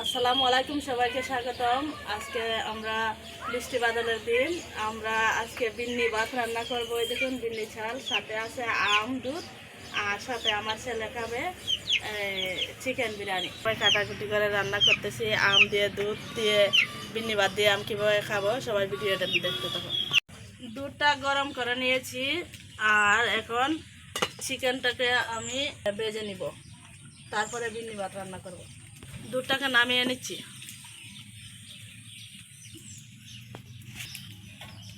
আসসালামু আলাইকুম, সবাইকে স্বাগতম। আজকে আমরা বৃষ্টি বাদলের দিন। আমরা আজকে বিন্নি ভাত রান্না করবো। এই দেখুন বিন্নি চাল, সাথে আছে আম দুধ, আর সাথে আমার ছেলে খাবে চিকেন বিরিয়ানি। কাটাকুটি করে রান্না করতেছি আম দিয়ে, দুধ দিয়ে, বিন্নি ভাত দিয়ে। আম কীভাবে খাবো সবাই ভিডিওটা দেখতে থাকো। দুধটা গরম করে নিয়েছি, আর এখন চিকেনটাকে আমি ভেজে নিব, তারপরে বিন্নি ভাত রান্না করব। দুধটাকে নামিয়ে নিচ্ছি।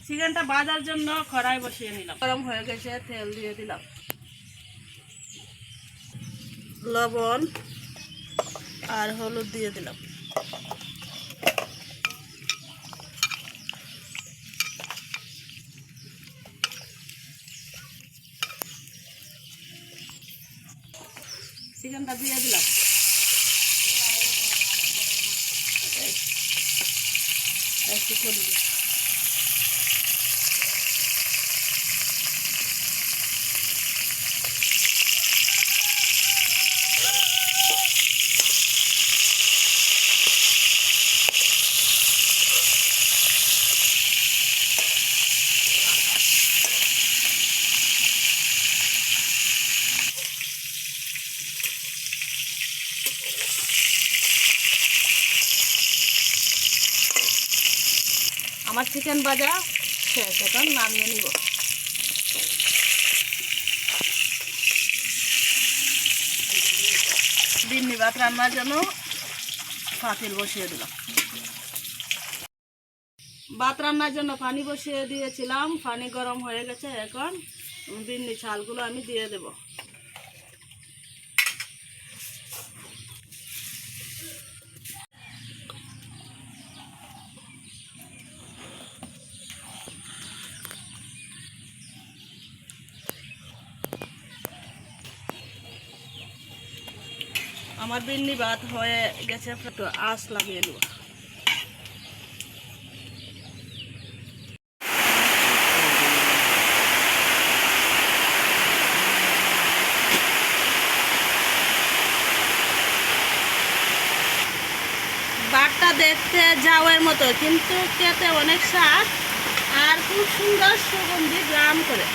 চিকেনটা ভাজার জন্য কড়াই বসিয়ে নিলাম, গরম হয়ে গেছে, তেল দিয়ে দিলাম, লবণ আর হলুদ দিয়ে দিলাম। চিকেনটা দিয়ে দিলাম। একটু করে আমার চিকেন ভাজা শেষ, এখন নামিয়ে নিব। বিন্নি ভাত রান্নার জন্য পাতিল বসিয়ে দিলাম। ভাত রান্নার জন্য পানি বসিয়ে দিয়েছিলাম, পানি গরম হয়ে গেছে। এখন বিন্নি চালগুলো আমি দিয়ে দেব। আমার বিন্নি ভাত হয়ে গেছে, একটু আঁচ লাগিয়ে দেব। ভাতটা দেখতে জাওয়ের মতো, কিন্তু খেতে অনেক স্বাদ আর খুব সুন্দর সুগন্ধি গ্রাম করে।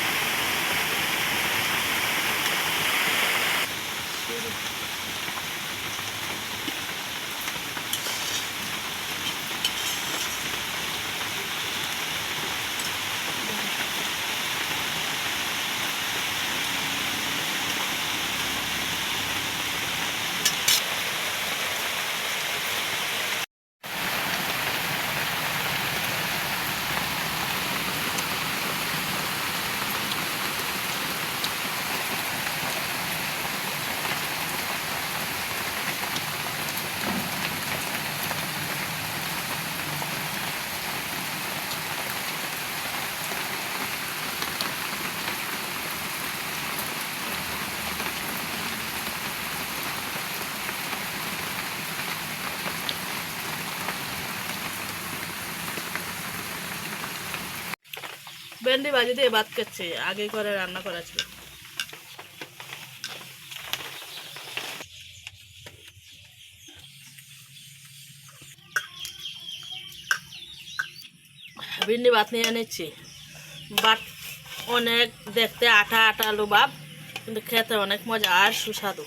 ভেন্ডি ভাজি দিয়ে ভাত খাচ্ছি, আগে করে রান্না করা ছিল। ভেন্ডি ভাত নিয়ে নিচ্ছি। ভাত অনেক দেখতে আঠা আঠা ভাব, কিন্তু খেতে অনেক মজা আর সুস্বাদু,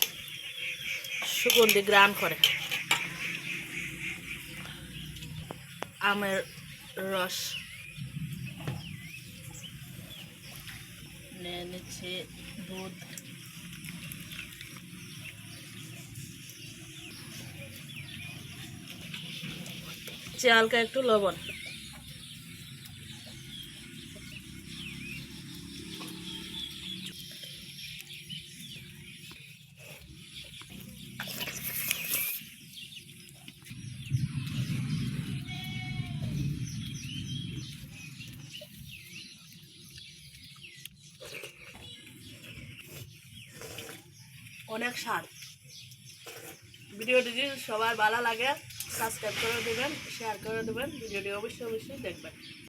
সুগন্ধি গ্রাম করে। আমের রস নিয়ে নিচ্ছি, দুধ, হালকা একটু লবণ। অনেক স্বাদ। ভিডিওটি যদি সবার ভালো লাগে সাবস্ক্রাইব করে দেবেন, শেয়ার করে দেবেন, ভিডিওটি অবশ্যই দেখবেন।